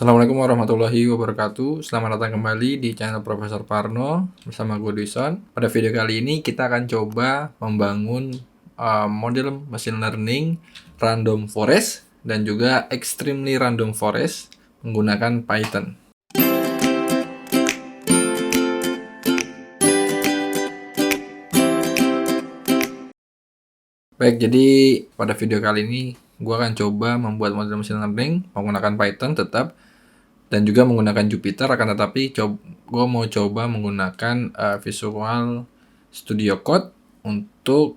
Assalamualaikum warahmatullahi wabarakatuh. Selamat datang kembali di channel Profesor Parno bersama gue Duison. Pada video kali ini kita akan coba membangun model machine learning random forest dan juga extremely random forest menggunakan Python. Baik, jadi pada video kali ini gue akan coba membuat model machine learning menggunakan Python tetap dan juga menggunakan Jupyter, akan tetapi gue mau coba menggunakan Visual Studio Code untuk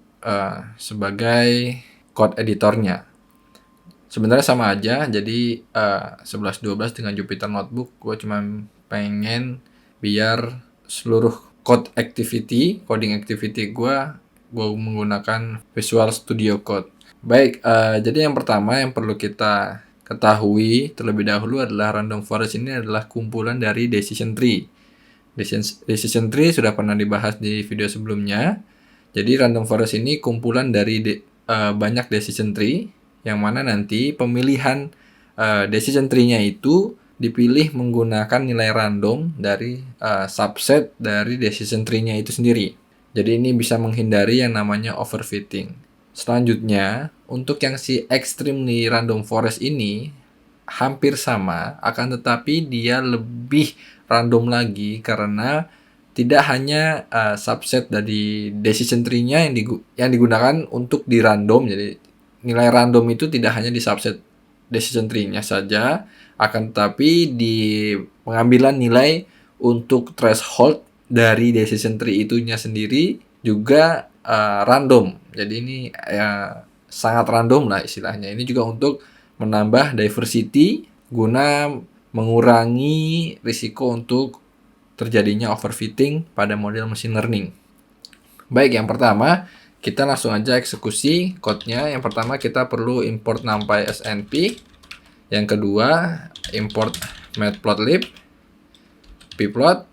sebagai code editornya. Sebenarnya sama aja, jadi 11-12 dengan Jupyter Notebook gue cuma pengen biar seluruh coding activity gue menggunakan Visual Studio Code. Baik, jadi yang pertama yang perlu kita ketahui terlebih dahulu adalah random forest ini adalah kumpulan dari decision tree. Decision tree sudah pernah dibahas di video sebelumnya. Jadi random forest ini kumpulan dari banyak decision tree yang mana nanti pemilihan decision tree-nya itu dipilih menggunakan nilai random dari subset dari decision tree-nya itu sendiri. Jadi ini bisa menghindari yang namanya overfitting. Selanjutnya, untuk yang si extremely random forest ini hampir sama, akan tetapi dia lebih random lagi karena tidak hanya subset dari decision tree-nya yang digunakan untuk di random. Jadi nilai random itu tidak hanya di subset decision tree-nya saja, akan tetapi di pengambilan nilai untuk threshold dari decision tree itunya sendiri juga random. Jadi ini sangat random lah istilahnya. Ini juga untuk menambah diversity guna mengurangi risiko untuk terjadinya overfitting pada model machine learning. Baik, yang pertama kita langsung aja eksekusi code-nya. Yang pertama kita perlu import numpy snp. Yang kedua import matplotlib, pplot.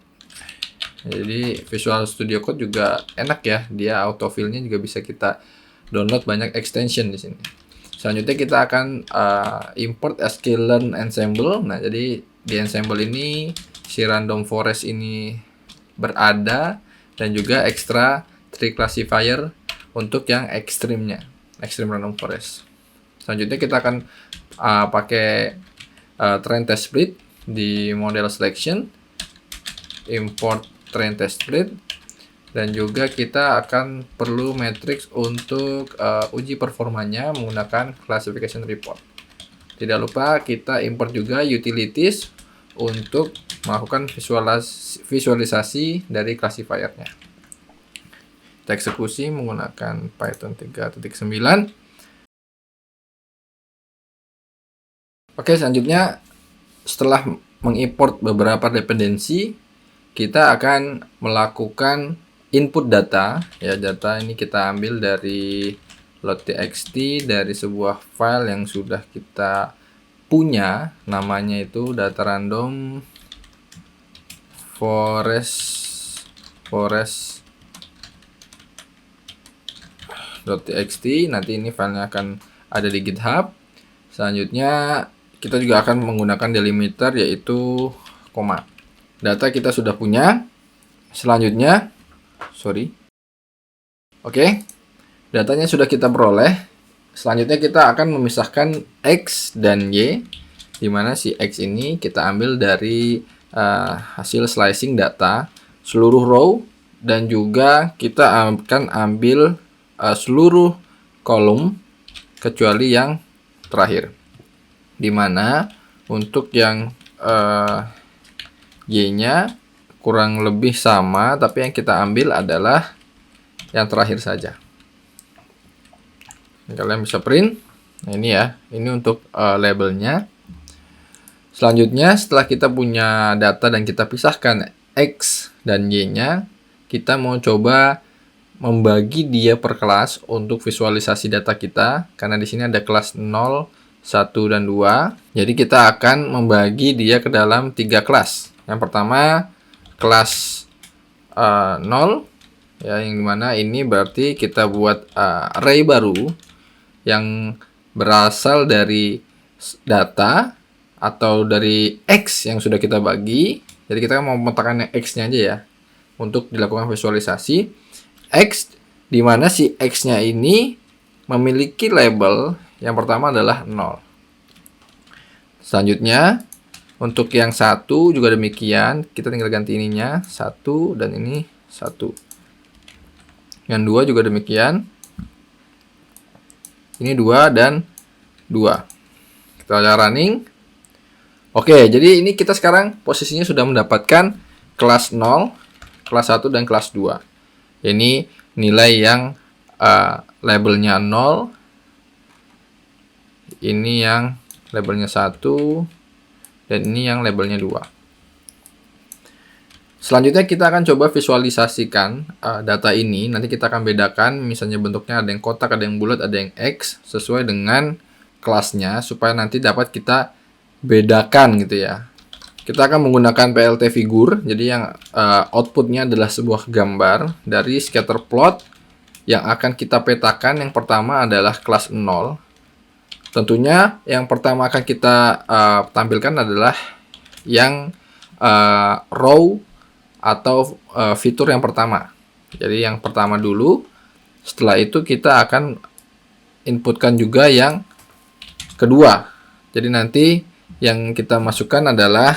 Jadi Visual Studio Code juga enak ya, dia autofill-nya juga bisa kita download banyak extension di sini. Selanjutnya kita akan import sklearn ensemble. Nah, jadi di ensemble ini si random forest ini berada dan juga extra tree classifier untuk yang extreme random forest. Selanjutnya kita akan pakai train test split di model selection, import train test split, dan juga kita akan perlu matrix untuk uji performanya menggunakan classification report. Tidak lupa kita import juga utilities untuk melakukan visualisasi dari classifiernya. Kita eksekusi menggunakan Python 3.9. Oke, selanjutnya setelah mengimport beberapa dependensi, kita akan melakukan input data. Ya, data ini kita ambil dari load.txt dari sebuah file yang sudah kita punya, namanya itu data random forest.txt. Nanti ini filenya akan ada di GitHub. Selanjutnya kita juga akan menggunakan delimiter yaitu koma. Data kita sudah punya. Selanjutnya, Oke, datanya sudah kita peroleh. Selanjutnya kita akan memisahkan X dan Y, di mana si X ini kita ambil dari hasil slicing data seluruh row, dan juga kita akan ambil seluruh kolom kecuali yang terakhir, di mana untuk yang Y-nya kurang lebih sama, tapi yang kita ambil adalah yang terakhir saja. Kalian bisa print. Nah, ini ya, ini untuk labelnya. Selanjutnya setelah kita punya data dan kita pisahkan X dan Y-nya, kita mau coba membagi dia per kelas untuk visualisasi data kita, karena di sini ada kelas 0, 1, dan 2. Jadi kita akan membagi dia ke dalam 3 kelas. Yang pertama kelas 0, ya, yang dimana ini berarti kita buat array baru yang berasal dari data atau dari X yang sudah kita bagi. Jadi kita mau memetakan yang X-nya aja ya untuk dilakukan visualisasi. X di mana si X-nya ini memiliki label yang pertama adalah 0. Selanjutnya untuk yang 1 juga demikian, kita tinggal ganti ininya 1 dan ini 1. Yang 2 juga demikian. Ini 2 dan 2. Kita running. Oke, jadi ini kita sekarang posisinya sudah mendapatkan kelas 0, kelas 1 dan kelas 2. Ini nilai yang labelnya 0. Ini yang labelnya 1 dan ini yang labelnya 2. Selanjutnya kita akan coba visualisasikan data ini. Nanti kita akan bedakan misalnya bentuknya ada yang kotak, ada yang bulat, ada yang X sesuai dengan kelasnya supaya nanti dapat kita bedakan gitu ya. Kita akan menggunakan PLT figur. Jadi yang outputnya adalah sebuah gambar dari scatter plot yang akan kita petakan. Yang pertama adalah kelas 0. Tentunya yang pertama akan kita tampilkan adalah yang row atau fitur yang pertama. Jadi yang pertama dulu. Setelah itu kita akan inputkan juga yang kedua. Jadi nanti yang kita masukkan adalah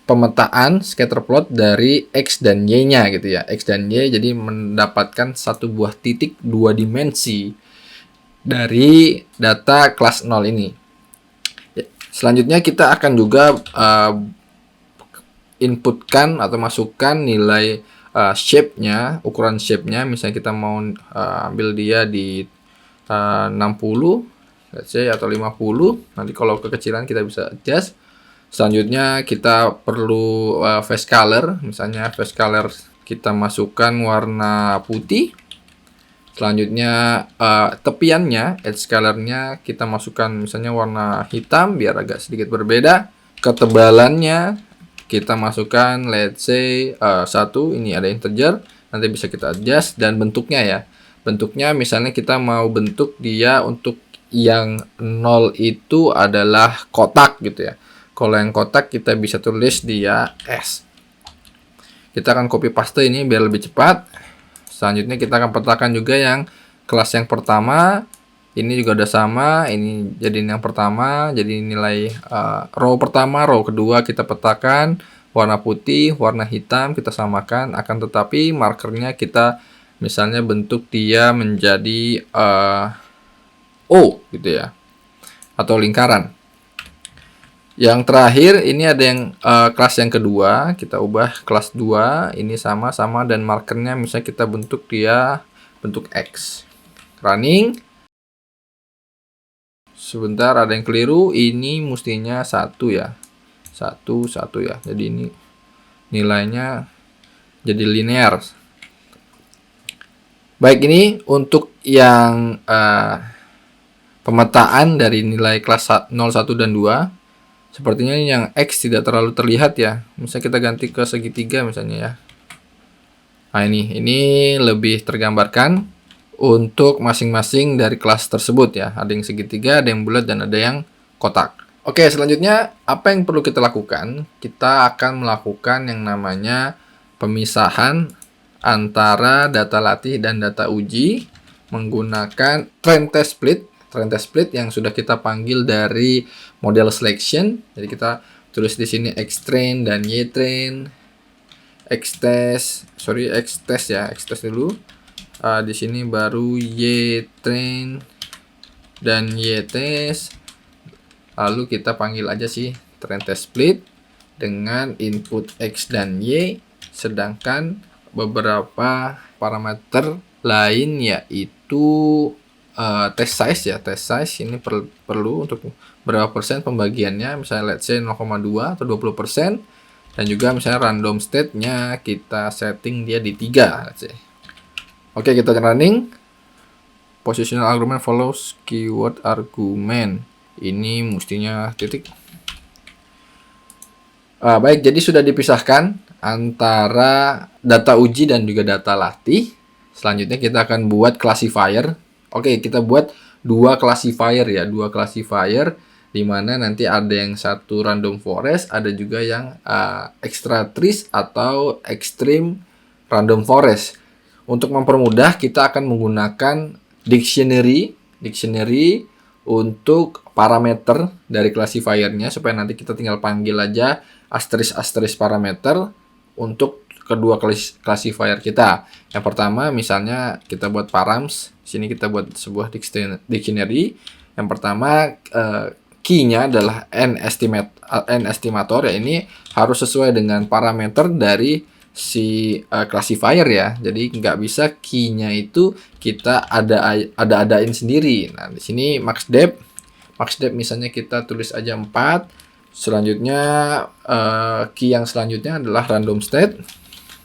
pemetaan scatter plot dari X dan Y-nya gitu ya. X dan Y jadi mendapatkan satu buah titik 2 dimensi dari data kelas 0 ini. Selanjutnya kita akan juga inputkan atau masukkan nilai shape-nya, ukuran shape-nya. Misalnya kita mau ambil dia di 60 let's say atau 50. Nanti kalau kekecilan kita bisa adjust. Selanjutnya kita perlu face color. Misalnya face color kita masukkan warna putih. Selanjutnya tepiannya, edge color-nya kita masukkan misalnya warna hitam biar agak sedikit berbeda. Ketebalannya kita masukkan let's say 1, ini ada integer. Nanti bisa kita adjust. Dan bentuknya ya. Bentuknya misalnya kita mau bentuk dia untuk yang 0 itu adalah kotak gitu ya. Kalau yang kotak kita bisa tulis dia S. Kita akan copy paste ini biar lebih cepat. Selanjutnya kita akan petakan juga yang kelas yang pertama. Ini juga udah sama. Ini jadi yang pertama. Jadi nilai row pertama, row kedua kita petakan. Warna putih, warna hitam kita samakan. Akan tetapi markernya kita misalnya bentuk dia menjadi O gitu ya, atau lingkaran. Yang terakhir ini ada yang kelas yang kedua, kita ubah kelas 2, ini sama-sama dan markernya misalnya kita bentuk dia bentuk X. Running. Sebentar ada yang keliru, ini mestinya 1 ya. 1 ya. Jadi ini nilainya jadi linear. Baik, ini untuk yang pemetaan dari nilai kelas 0, 1, dan 2. Sepertinya yang X tidak terlalu terlihat ya. Misalnya kita ganti ke segitiga misalnya ya. Nah ini lebih tergambarkan untuk masing-masing dari kelas tersebut ya. Ada yang segitiga, ada yang bulat, dan ada yang kotak. Oke, selanjutnya apa yang perlu kita lakukan? Kita akan melakukan yang namanya pemisahan antara data latih dan data uji menggunakan train test split. Train test split yang sudah kita panggil dari model selection. Jadi kita tulis di sini X train dan Y train. X test ya, X test dulu. Di sini baru Y train dan Y test. Lalu kita panggil aja sih train test split dengan input X dan Y, sedangkan beberapa parameter lain yaitu test size ya. Test size ini perlu untuk berapa persen pembagiannya, misalnya let's say 0,2 atau 20%, dan juga misalnya random state-nya kita setting dia di 3 let's say. Oke, kita running. Positional argument follows keyword argument. Ini mestinya titik. Baik, jadi sudah dipisahkan antara data uji dan juga data latih. Selanjutnya kita akan buat classifier. Oke, kita buat dua classifier ya, dua classifier di mana nanti ada yang satu random forest, ada juga yang extra trees atau extreme random forest. Untuk mempermudah, kita akan menggunakan dictionary untuk parameter dari classifiernya, supaya nanti kita tinggal panggil aja asterisk parameter untuk kedua classifier kita. Yang pertama misalnya kita buat params, sini kita buat sebuah dictionary. Yang pertama key-nya adalah n estimator, ya ini harus sesuai dengan parameter dari si classifier ya. Jadi nggak bisa key-nya itu kita adain sendiri. Nah, di sini max depth misalnya kita tulis aja 4. Selanjutnya key yang selanjutnya adalah random state.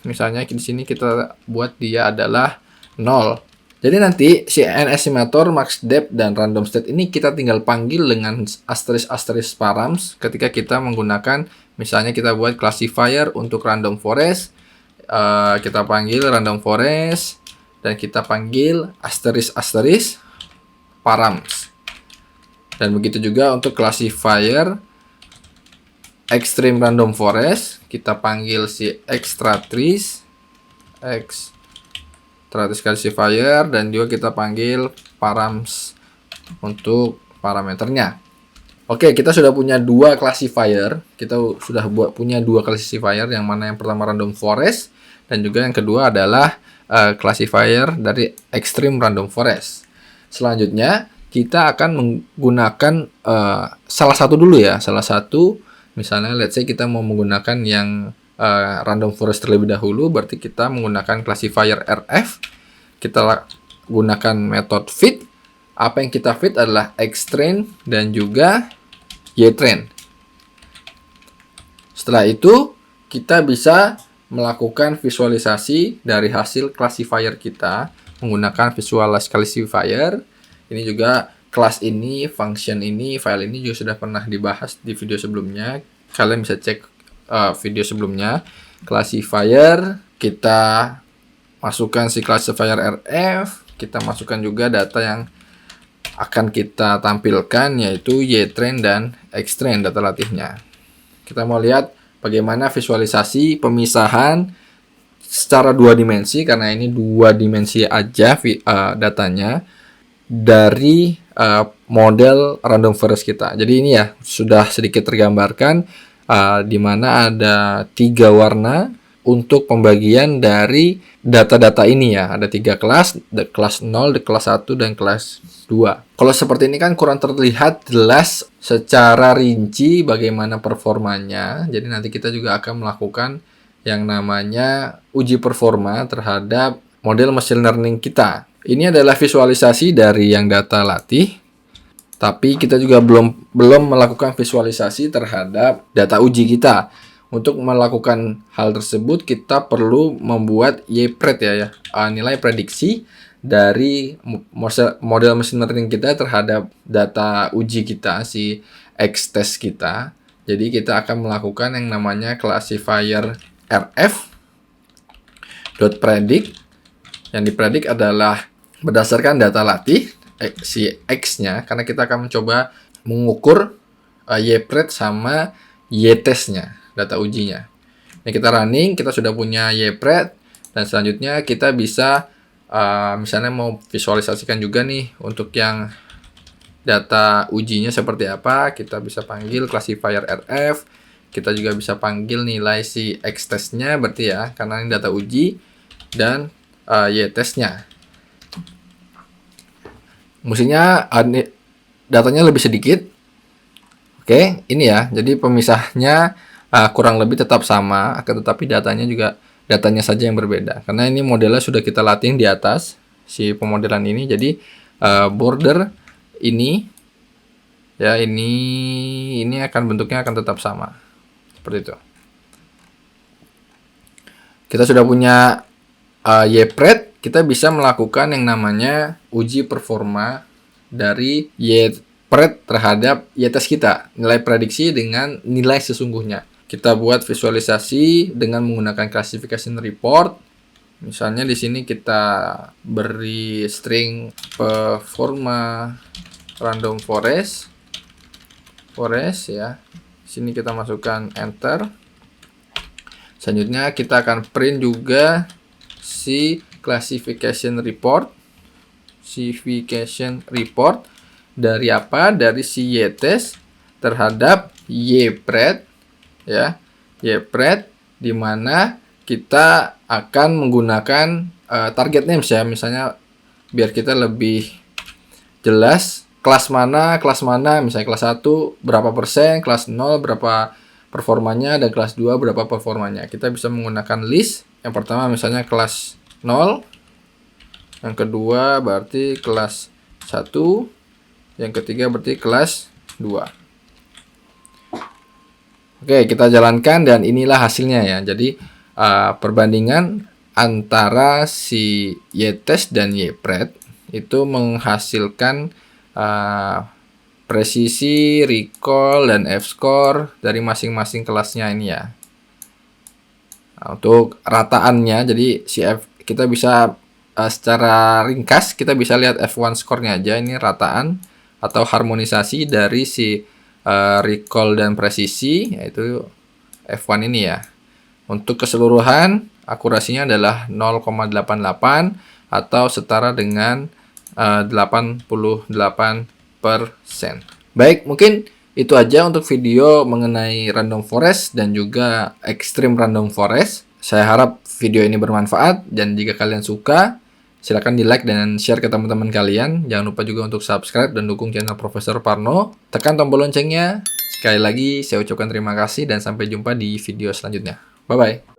Misalnya di sini kita buat dia adalah 0. Jadi nanti si n estimator, max depth, dan random state ini kita tinggal panggil dengan asterisk params ketika kita menggunakan, misalnya kita buat classifier untuk random forest, kita panggil random forest dan kita panggil asterisk params. Dan begitu juga untuk classifier extreme random forest, kita panggil si extra trees classifier, dan juga kita panggil params untuk parameternya. Oke, kita sudah punya dua classifier. Kita sudah punya dua classifier, yang mana yang pertama random forest dan juga yang kedua adalah classifier dari extreme random forest. Selanjutnya kita akan menggunakan salah satu dulu ya, misalnya let's say kita mau menggunakan yang random forest terlebih dahulu, berarti kita menggunakan classifier RF. Kita gunakan method fit. Apa yang kita fit adalah xtrain dan juga ytrain. Setelah itu kita bisa melakukan visualisasi dari hasil classifier kita menggunakan visualize classifier. Ini juga kelas ini, function ini, file ini juga sudah pernah dibahas di video sebelumnya. Kalian bisa cek video sebelumnya. Classifier, kita masukkan si classifier RF, kita masukkan juga data yang akan kita tampilkan, yaitu ytrain dan xtrain, data latihnya. Kita mau lihat bagaimana visualisasi pemisahan secara 2 dimensi, karena ini 2 dimensi aja datanya dari model random forest kita. Jadi ini ya sudah sedikit tergambarkan di mana ada 3 warna untuk pembagian dari data-data ini ya. Ada 3 kelas, kelas 0, kelas 1, dan kelas 2. Kalau seperti ini kan kurang terlihat jelas secara rinci bagaimana performanya. Jadi nanti kita juga akan melakukan yang namanya uji performa terhadap model machine learning kita. Ini adalah visualisasi dari yang data latih, tapi kita juga belum melakukan visualisasi terhadap data uji kita. Untuk melakukan hal tersebut kita perlu membuat YPRED ya, nilai prediksi dari model machine learning kita terhadap data uji kita, si X-test kita. Jadi kita akan melakukan yang namanya classifier RF .predict. Yang dipredik adalah berdasarkan data latih si X-nya, karena kita akan mencoba mengukur YPRED sama Y-test-nya, data ujinya. Ini kita running, kita sudah punya YPRED, dan selanjutnya kita bisa misalnya mau visualisasikan juga nih untuk yang data ujinya seperti apa. Kita bisa panggil classifier RF, kita juga bisa panggil nilai si X-test-nya berarti ya, karena ini data uji, dan Y-test-nya. Mestinya datanya lebih sedikit. Oke, ini ya. Jadi pemisahnya kurang lebih tetap sama, akan tetapi datanya saja yang berbeda. Karena ini modelnya sudah kita latih di atas si pemodelan ini. Jadi border ini ya, ini akan bentuknya akan tetap sama. Seperti itu. Kita sudah punya YPRED, kita bisa melakukan yang namanya uji performa dari YPRED terhadap Y-test kita, nilai prediksi dengan nilai sesungguhnya. Kita buat visualisasi dengan menggunakan classification report. Misalnya di sini kita beri string performa random forest. forest ya. Sini kita masukkan enter. Selanjutnya kita akan print juga si classification report. Dari apa? Dari si y-test terhadap y-pred ya. Y-pred di mana kita akan menggunakan target names ya. Misalnya biar kita lebih jelas kelas mana, misalnya kelas 1 berapa persen, kelas 0 berapa performanya, dan kelas 2 berapa performanya. Kita bisa menggunakan list. Yang pertama misalnya kelas 0, yang kedua berarti kelas 1, yang ketiga berarti kelas 2. Oke, kita jalankan dan inilah hasilnya ya. Jadi perbandingan antara si y-test dan y-pred itu menghasilkan presisi, recall, dan F-score dari masing-masing kelasnya ini ya. Nah, untuk rataannya, jadi si kita bisa secara ringkas kita bisa lihat F1 score-nya aja, ini rataan atau harmonisasi dari si recall dan presisi, yaitu F1 ini ya. Untuk keseluruhan akurasinya adalah 0,88 atau setara dengan 88%. Baik, mungkin itu aja untuk video mengenai random forest dan juga extreme random forest. Saya harap video ini bermanfaat, dan jika kalian suka, silakan di like dan share ke teman-teman kalian. Jangan lupa juga untuk subscribe dan dukung channel Profesor Parno. Tekan tombol loncengnya. Sekali lagi saya ucapkan terima kasih dan sampai jumpa di video selanjutnya. Bye-bye.